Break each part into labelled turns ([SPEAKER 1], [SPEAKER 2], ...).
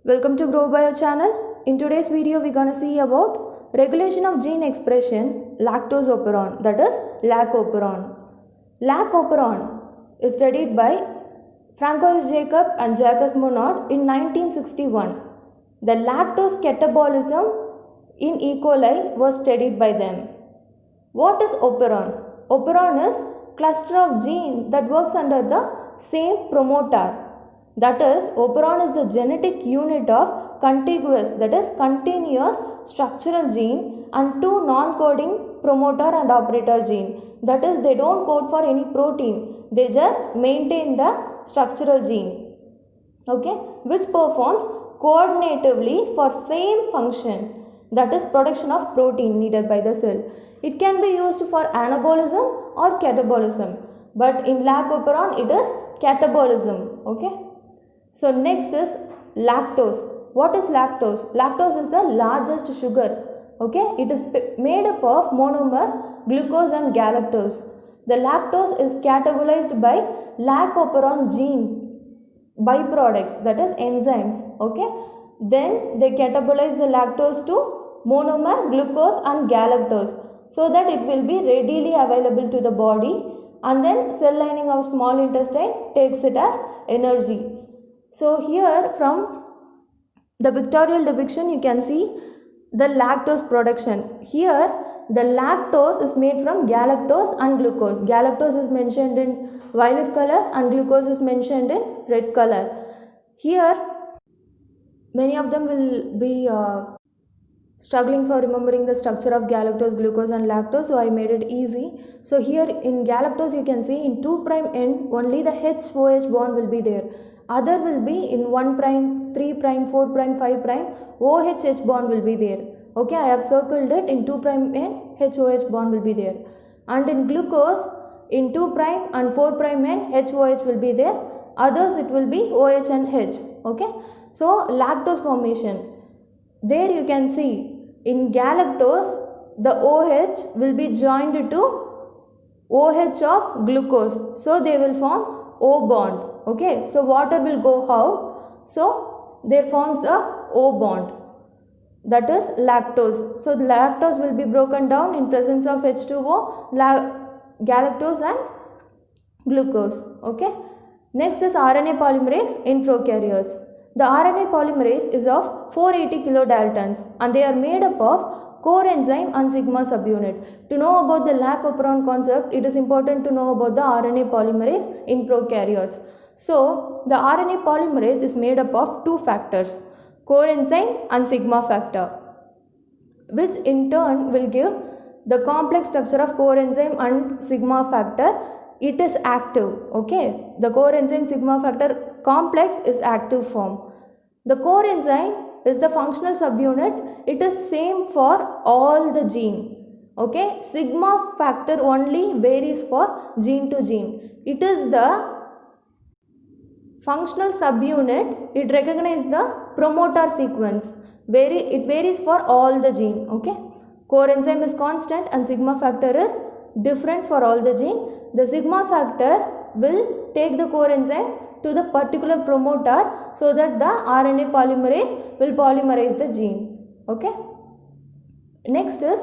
[SPEAKER 1] Welcome to Grow Bio channel. In today's video, we're gonna see about regulation of gene expression lactose operon, that is lac operon. Lac operon is studied by Francois Jacob and Jacques Monod in 1961. The lactose catabolism in E. coli was studied by them. What is operon? Operon is cluster of gene that works under the same promoter. That is, operon is the genetic unit of contiguous, that is continuous structural gene and two non-coding promoter and operator gene. That is, they don't code for any protein, they just maintain the structural gene, okay, which performs coordinatively for same function, that is production of protein needed by the cell. It can be used for anabolism or catabolism, but in lac operon it is catabolism, okay. So next is lactose. What is lactose? Lactose is the largest sugar, okay. It is made up of monomer, glucose and galactose. The lactose is catabolized by lac operon gene byproducts, that is enzymes, okay. Then they catabolize the lactose to monomer, glucose and galactose so that it will be readily available to the body, and then cell lining of small intestine takes it as energy. So here from the pictorial depiction you can see the lactose production. Here the lactose is made from galactose and glucose. Galactose is mentioned in violet color and glucose is mentioned in red color. Here many of them will be struggling for remembering the structure of galactose, glucose and lactose, so I made it easy. So here in galactose you can see in 2' end only the HOH bond will be there. Other will be in 1', 3', 4', 5', OHH bond will be there. Okay, I have circled it in 2' end, HOH bond will be there. And in glucose, in 2' and 4' end, HOH will be there. Others it will be OH and H. Okay, so lactose formation. There you can see in galactose, the OH will be joined to OH of glucose. So they will form O bond. Okay, so water will go out, so there forms a O bond, that is lactose. So the lactose will be broken down in presence of H2O, galactose and glucose. Okay, next is RNA polymerase in prokaryotes. The RNA polymerase is of 480 kilodaltons and they are made up of core enzyme and sigma subunit. To know about the lac operon concept, it is important to know about the RNA polymerase in prokaryotes. So, the RNA polymerase is made up of two factors, core enzyme and sigma factor, which in turn will give the complex structure of core enzyme and sigma factor. It is active, okay. The core enzyme sigma factor complex is active form. The core enzyme is the functional subunit. It is same for all the gene, okay. Sigma factor only varies for gene to gene. It is the functional subunit, it recognizes the promoter sequence. It varies for all the gene, okay. Core enzyme is constant and sigma factor is different for all the gene. The sigma factor will take the core enzyme to the particular promoter so that the RNA polymerase will polymerize the gene, okay. Next is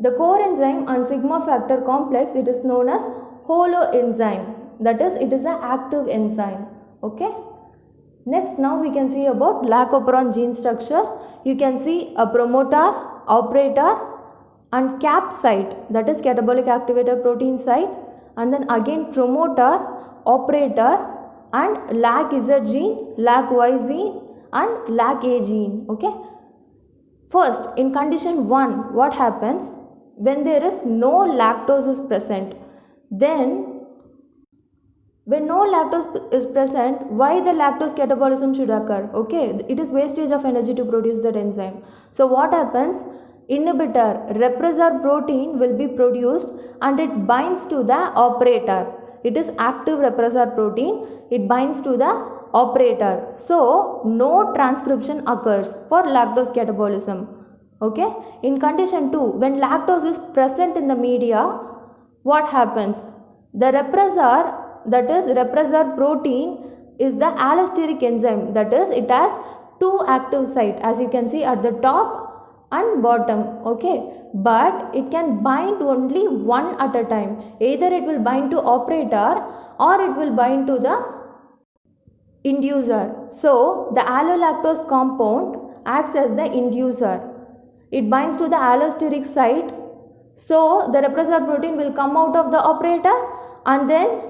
[SPEAKER 1] the core enzyme and sigma factor complex. It is known as holoenzyme, that is it is an active enzyme, okay. Next, now we can see about lac operon gene structure. You can see a promoter, operator and cap site, that is catabolic activator protein site, and then again promoter, operator and lac Z gene, lac Y gene and lac A gene, okay. First, in condition 1, what happens when there is no lactose is present? Then when no lactose is present, why the lactose catabolism should occur? Okay, it is wastage of energy to produce that enzyme. So what happens? Inhibitor, repressor protein will be produced and it binds to the operator. It is active repressor protein. It binds to the operator. So no transcription occurs for lactose catabolism. Okay, in condition 2, when lactose is present in the media, what happens? The repressor, that is repressor protein, is the allosteric enzyme, that is it has two active site, as you can see at the top and bottom, okay, but it can bind only one at a time. Either it will bind to operator or it will bind to the inducer. So the allolactose compound acts as the inducer. It binds to the allosteric site, so the repressor protein will come out of the operator and then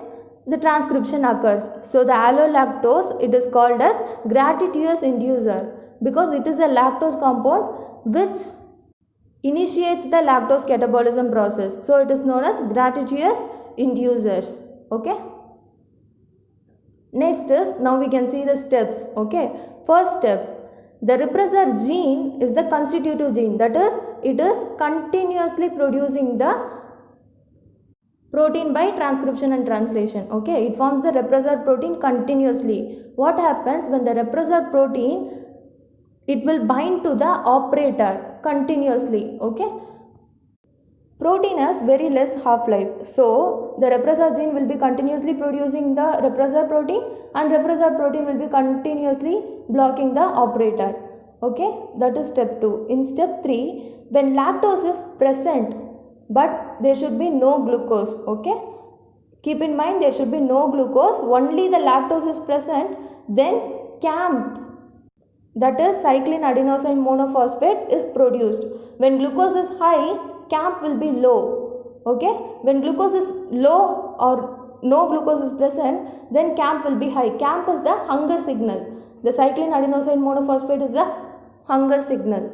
[SPEAKER 1] the transcription occurs. So the allolactose, it is called as gratuitous inducer because it is a lactose compound which initiates the lactose catabolism process. So it is known as gratuitous inducers. Okay. Next is, now we can see the steps. Okay. First step, the repressor gene is the constitutive gene, that is, it is continuously producing the protein by transcription and translation. Okay, it forms the repressor protein continuously. What happens when the repressor protein, it will bind to the operator continuously. Okay, protein has very less half-life, so the repressor gene will be continuously producing the repressor protein and repressor protein will be continuously blocking the operator. Okay, that is step 2. In step 3, when lactose is present but there should be no glucose. Okay, keep in mind there should be no glucose, only the lactose is present, then CAMP, that is cyclin adenosine monophosphate, is produced. When glucose is high, CAMP will be low. Okay, when glucose is low or no glucose is present, then CAMP will be high. CAMP is the hunger signal. The cyclin adenosine monophosphate is the hunger signal.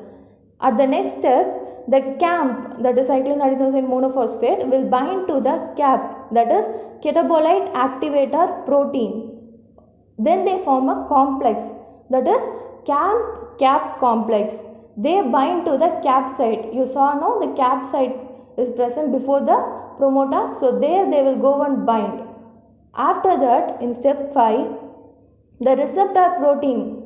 [SPEAKER 1] At the next step, the CAMP, that is cyclin adenosine monophosphate, will bind to the CAP, that is catabolite activator protein. Then they form a complex, that is CAMP-CAP complex. They bind to the CAP site. You saw now the CAP site is present before the promoter, so there they will go and bind. After that, in step 5, the receptor protein,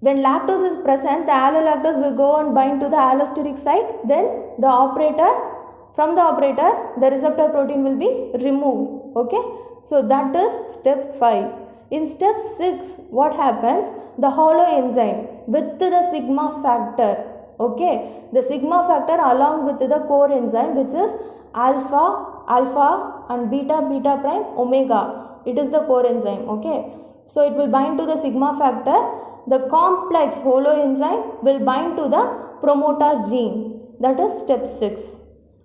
[SPEAKER 1] when lactose is present, the allolactose will go and bind to the allosteric site, then the operator, from the operator, the receptor protein will be removed. Okay, so that is step 5. In step 6, what happens? The holoenzyme with the sigma factor. Okay, the sigma factor along with the core enzyme, which is alpha and beta prime omega. It is the core enzyme. Okay, so it will bind to the sigma factor. The complex holoenzyme will bind to the promoter gene. That is step 6.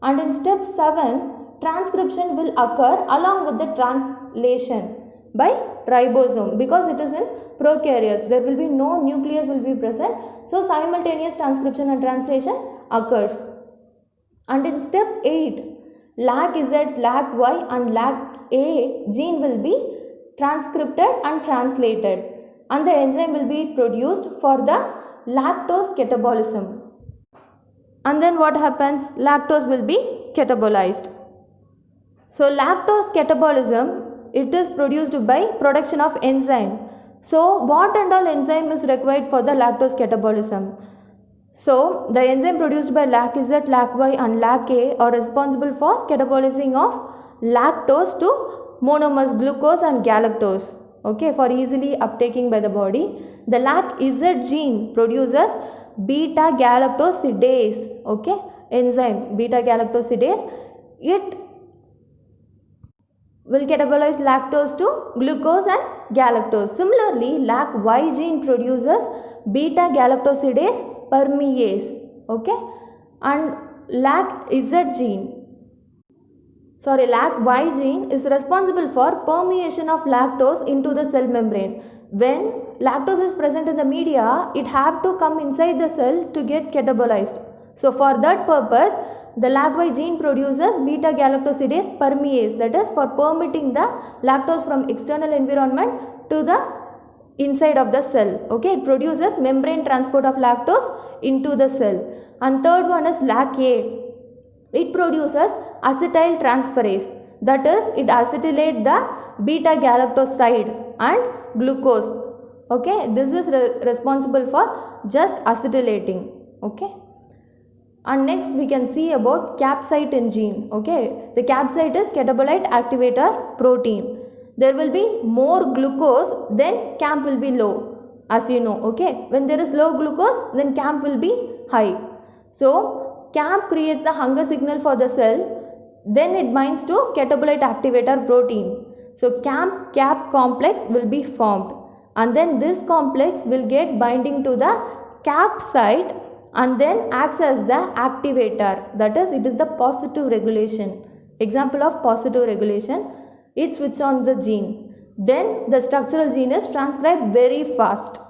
[SPEAKER 1] And in step 7, transcription will occur along with the translation by ribosome, because it is in prokaryotes. There will be no nucleus will be present. So simultaneous transcription and translation occurs. And in step 8, LAC-Z, LAC-Y and LAC-A gene will be transcripted and translated, and the enzyme will be produced for the lactose catabolism. And then what happens? Lactose will be catabolized. So lactose catabolism, it is produced by production of enzyme. So what and all enzyme is required for the lactose catabolism? So the enzyme produced by LAC-Z, LAC-Y and LAC-A are responsible for catabolizing of lactose to monomers glucose and galactose. Okay, for easily uptaking by the body. The LAC-Z gene produces beta galactosidase. Okay, enzyme beta galactosidase. It will catabolize lactose to glucose and galactose. Similarly, LAC-Y gene produces beta galactosidase permease. Okay, and LAC-Y gene is responsible for permeation of lactose into the cell membrane. When lactose is present in the media, it have to come inside the cell to get catabolized. So for that purpose, the LAC-Y gene produces beta galactosidase permease, that is for permitting the lactose from external environment to the inside of the cell. Okay, it produces membrane transport of lactose into the cell. And third one is LAC-A. It produces acetyl transferase, that is it acetylate the beta galactoside and glucose. Okay, this is responsible for just acetylating. Okay, and next we can see about capsaicin gene. Okay, the capside is catabolite activator protein. There will be more glucose, then CAMP will be low. as you know. Okay, when there is low glucose, then CAMP will be high. So CAMP creates the hunger signal for the cell, then it binds to catabolite activator protein. So CAMP cap complex will be formed, and then this complex will get binding to the CAP site and then acts as the activator. That is, it is the positive regulation. Example of positive regulation, it switch on the gene, then the structural gene is transcribed very fast.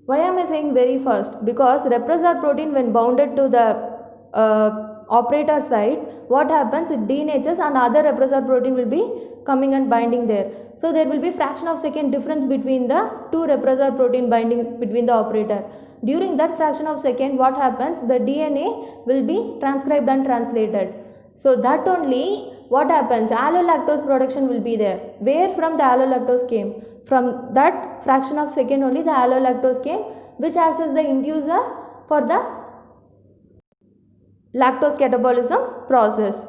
[SPEAKER 1] Why am I saying very fast? Because repressor protein, when bounded to the operator site, what happens, it denatures and other repressor protein will be coming and binding there. So there will be fraction of second difference between the two repressor protein binding between the operator. During that fraction of second, what happens, the DNA will be transcribed and translated. So that only what happens, allolactose production will be there. Where from the allolactose came? From that fraction of second only the allolactose came, which acts as the inducer for the lactose catabolism process.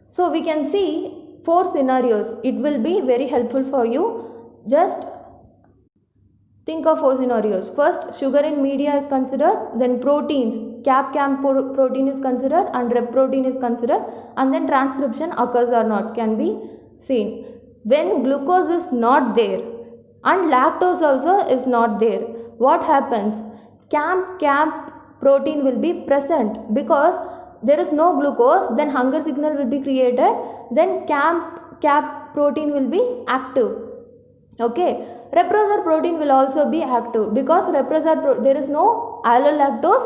[SPEAKER 1] So we can see 4 scenarios. It will be very helpful for you. Just think of 4 scenarios. First, sugar in media is considered, then proteins, CAP-CAM protein is considered and rep protein is considered, and then transcription occurs or not can be seen. When glucose is not there and lactose also is not there, what happens? CAP protein will be present because there is no glucose, then hunger signal will be created, then CAP protein will be active. Okay, repressor protein will also be active because there is no allolactose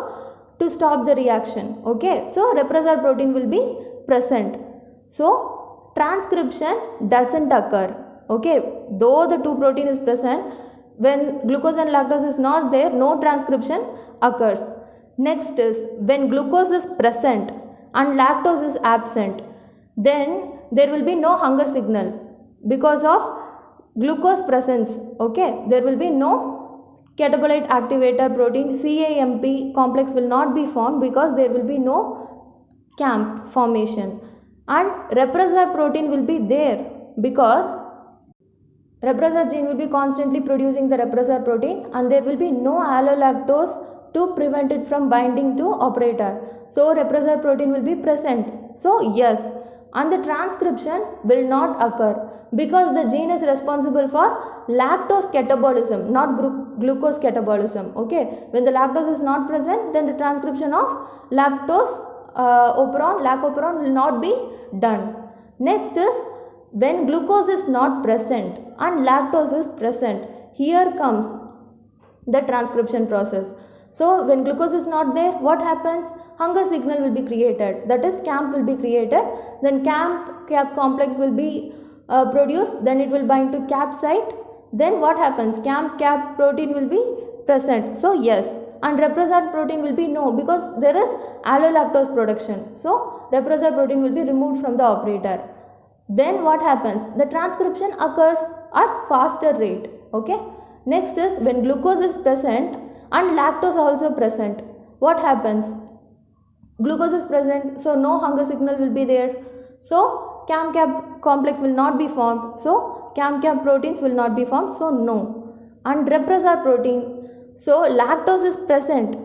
[SPEAKER 1] to stop the reaction. Okay, so repressor protein will be present. So transcription doesn't occur. Okay, though the 2 protein is present, when glucose and lactose is not there, no transcription occurs. Next is, when glucose is present and lactose is absent, then there will be no hunger signal because of glucose presence. Okay, there will be no catabolite activator protein, CAMP complex will not be formed because there will be no CAMP formation, and repressor protein will be there because repressor gene will be constantly producing the repressor protein, and there will be no allolactose to prevent it from binding to operator. So repressor protein will be present. So yes, and the transcription will not occur because the gene is responsible for lactose catabolism, not glucose catabolism. Okay, when the lactose is not present, then the transcription of lactose lacoperon will not be done. Next is, when glucose is not present and lactose is present, here comes the transcription process. So when glucose is not there, what happens? Hunger signal will be created, that is CAMP will be created, then CAP complex will be produced, then it will bind to CAP site, then what happens? CAP protein will be present. So yes, and repressor protein will be no because there is allolactose production. So repressor protein will be removed from the operator. Then what happens? The transcription occurs at faster rate. Okay. Next is, when glucose is present and lactose also present, what happens? Glucose is present, so no hunger signal will be there. So CAMP complex will not be formed. So CAMP proteins will not be formed. So no. And repressor protein, so lactose is present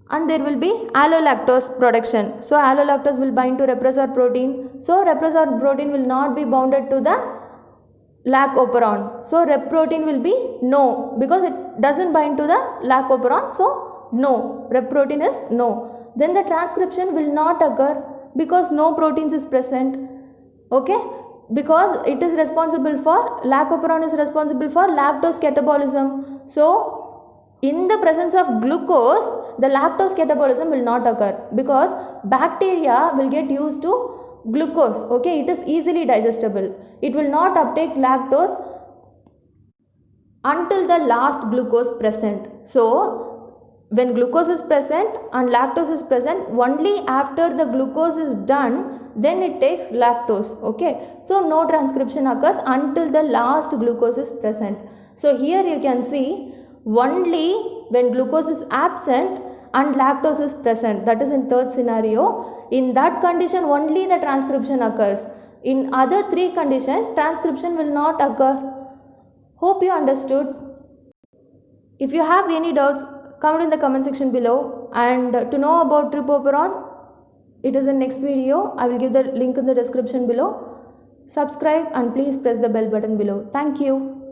[SPEAKER 1] and there will be allolactose production. So allolactose will bind to repressor protein. So repressor protein will not be bounded to the lacoperon. So rep protein will be no because it doesn't bind to the lacoperon. So no, rep protein is no. Then the transcription will not occur because no proteins is present. Okay, because it is responsible for, lacoperon is responsible for lactose catabolism. So in the presence of glucose, the lactose catabolism will not occur because bacteria will get used to glucose. Okay, it is easily digestible. It will not uptake lactose until the last glucose present. So when glucose is present and lactose is present, only after the glucose is done, then it takes lactose. Okay, so no transcription occurs until the last glucose is present. So here you can see, only when glucose is absent and lactose is present, that is in third scenario, in that condition only the transcription occurs. In other 3 conditions, transcription will not occur. Hope you understood. If you have any doubts, comment in the comment section below. And to know about tripoperon, it is in next video. I will give the link in the description below. Subscribe and please press the bell button below. Thank you.